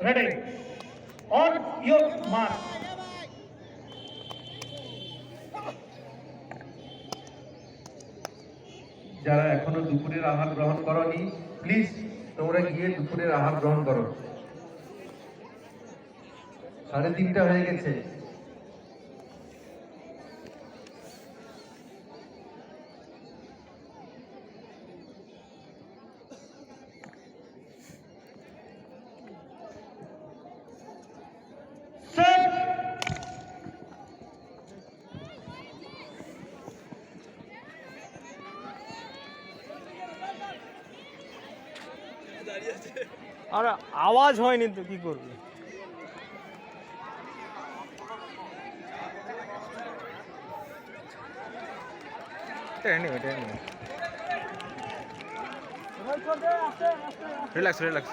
Ready. On your mark. যারা এখনো দুপুরের আহার গ্রহণ করনি প্লিজ তোমরা গিয়ে দুপুরের আহার গ্রহণ করো। 3:30 হয়ে গেছে। Set. আর আওয়াজ হয়নি তো কি করবে? Relax relax.